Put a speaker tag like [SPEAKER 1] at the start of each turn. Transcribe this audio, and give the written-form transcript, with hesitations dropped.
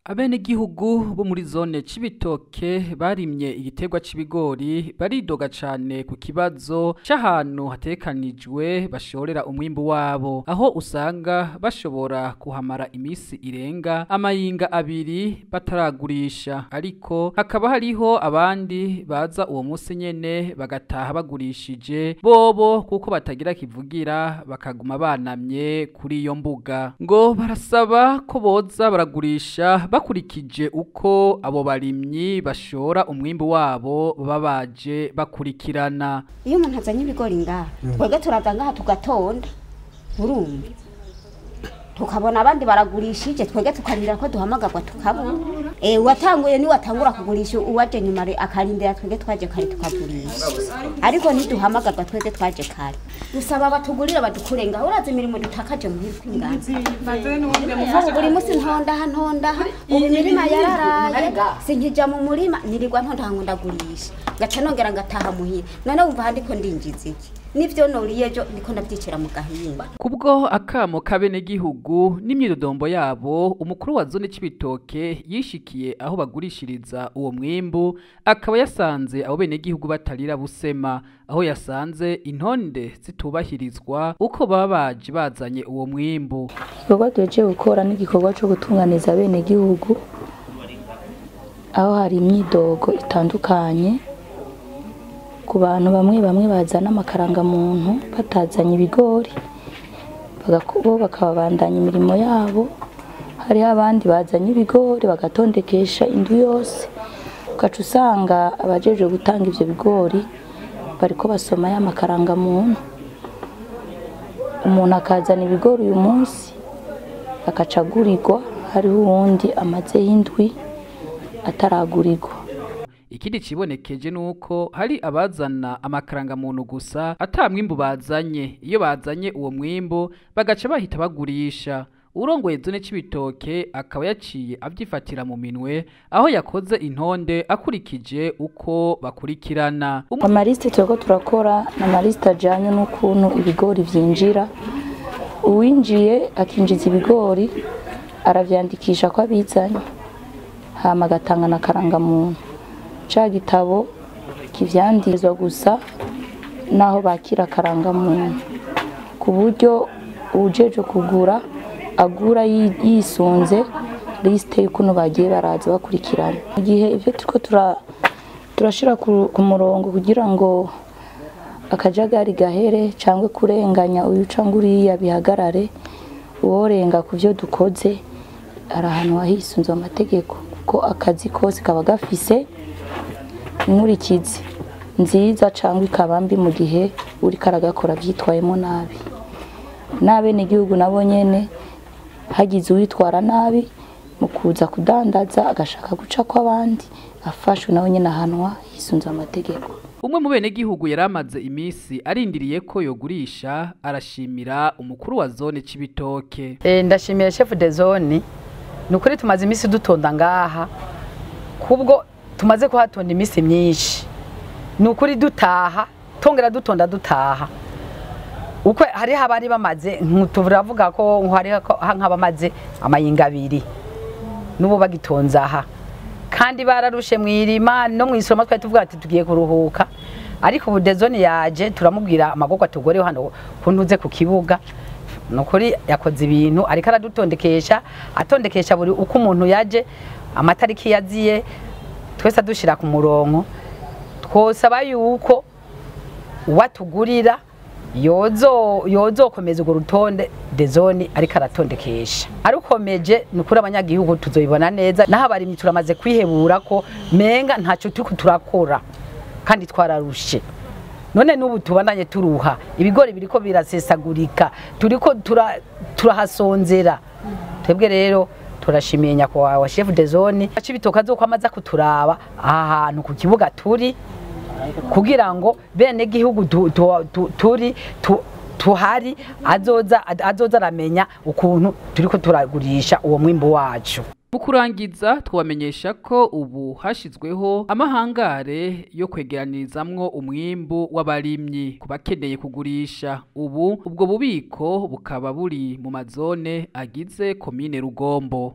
[SPEAKER 1] Abenegihugu bo muri zone Cibitoke barimye igiterwa c'ibigori baridoga cane ku kibazo c'ahantu hatekanijwe bashorera umwimbu wabo, aho usanga bashobora kuhamara imisi irenga amayinga abiri bataragurisha, ariko hakaba hariho abandi baza uwo musi nyene bagataha bagurishije bobo kuko batagira kivugira bakaguma banamye kuri iyo mbuga. Ngo barasaba ko boza baragurisha bakurikije uko abo barimyi bashora umwimbu wabo babaje bakurikirana.
[SPEAKER 2] Iyo umuntu azanye ibigori ngaha twebwe turaza ngaha tugatonda urumva tukabona abandi baragurishije twebwe tukarindira ko duhamagarwa tukabona watanguye ni watangura kugurisha uwaje nyuma akarindira twebwe twaje kare tukagurisha, ariko ntiduhamagarwa twebwe twaje kare dusaba batugurira badukurenga urazi imirimo dutakaje mu kwinganza buri musi ntonda ubu imirima yararaye sinkija mu murima nirirwa ntonda ndagurisha gaca nongera ngataha muhira none wumva handiko ndinjiza iki nivyo noriyejo ndiko ndavyicira mu gahinga.
[SPEAKER 1] Kubwo akamo k'abenegihugu n'imyidodombo yabo, umukuru wa zone Cibitoke yishikiye aho bagurishiriza uwo mwimbu akaba yasanze abo benegihugu batarira busema, aho yasanze intonde zitubahirizwa uko baba baje bazanye uwo mwimbu.
[SPEAKER 3] Igikorwa duhejeje gukora n'igikorwa co gutunganiza abenegihugu, aho hari imyidogo itandukanye ku bantu bamwe bazana amakaranga muntu batazanye ibigori bakabandanya imirimo yabo. Hari abandi bazanye ibigori bagatondekesha indu yose, ugaca usanga abajeje gutanga ivyo bigori bariko basoma ya makaranga muntu. Umuntu akazana ibigori uyu munsi akaca agurirwa, hariho uwundi amazeho indwi ataragurirwa.
[SPEAKER 1] Ikindi cibonekeje nuko hari abazana amakaranga muntu gusa ata mwimbu bazanye, iyo bazanye uwo mwimbu bagaca bahita bagurisha. Urongoye zone Cibitoke akaba yaciye avyifatira mu minwe, aho yakoze intonde akurikije uko bakurikirana.
[SPEAKER 3] Amaliste turiko turakora na maliste ajanye n'ukuntu ibigori vyinjira. Uwinjiye akinjiza ibigori aravyandikisha ko abizanye, hama agatanga na karanga muntu. Ca gitabo kivyandizwa gusa naho bakira karanga muntu, ku buryo ujeje kugura agura yisunze liste y'ukuntu bagiye baraza bakurikirana. Igihe ivyo turiko turashira ku murongo kugira ngo akajagari gahere cangwe kurenganya uyu canguriya bihagarare, uworenga kuvyo dukoze ari ahantu hahisunze amategeko, kuko akazi kose kaba gafise inkurikizi nziza cangwa ikabambi mu gihe uri karagakora vyitwayemo nabi. N'abenegihugu nabo nyene hagize uwitwara nabi mu kuza kudandaza agashaka guca kw'abandi afashwe nawe nyene ahanwa hisunze amategeko.
[SPEAKER 1] Umwe mu benegihugu yaramaze imisi arindiriye ko yogurisha arashimira umukuru wa zone Cibitoke.
[SPEAKER 4] Ndashimiye chef de zone, nukuri tumaze imisi dutonda ngaha kubwo tumaze kuhatonda imisi myinshi, nukuri dutaha tongera dutonda dutaha uko hari habari bamaze ntuturavuga ko hari nk'abamaze amayinga abiri nubo bagitonza aha, kandi bararushe mwirima no mwisoma twari tuvuga ati tugiye kuruhuka, ariko ubu dezone yaje turamubwira amagoko atugore hano kuntuze ku kibuga. Nukuri yakoze ibintu ariko aradutondekesha atondekesha buri uko umuntu yaje amatariki yaziye twese dushira ku murongo. Twosaba yuko watugurira yozo komeza ugo rutonde dezone ariko aratondekesha arukomeje. Nukuri abanyagihugu tuzoyibona neza, naho abarimyi turamaze kwihebura ko menga ntaco turiko turakora kandi twararushe. None nubu tubandanye turuha ibigori biriko birasesagurika, turiko turahasonzera. Twebwe rero turashimiye nyakwa wa chef de zone Cibitoke azokwamaza kuturaba aha hantu ku kibuga turi, kugira ngo bene gihugu tuhari azoza aramenya ukuntu turiko turagurisha uwo mwimbu wacu.
[SPEAKER 1] Mu kurangiza twabamenyesha ko ubu hashizweho amahangare yo kwegeranirizamwo umwimbu w'abarimyi ku bakeneye kugurisha. Ubu ubwo bubiko bukaba buri mu mazone agize komine Rugombo.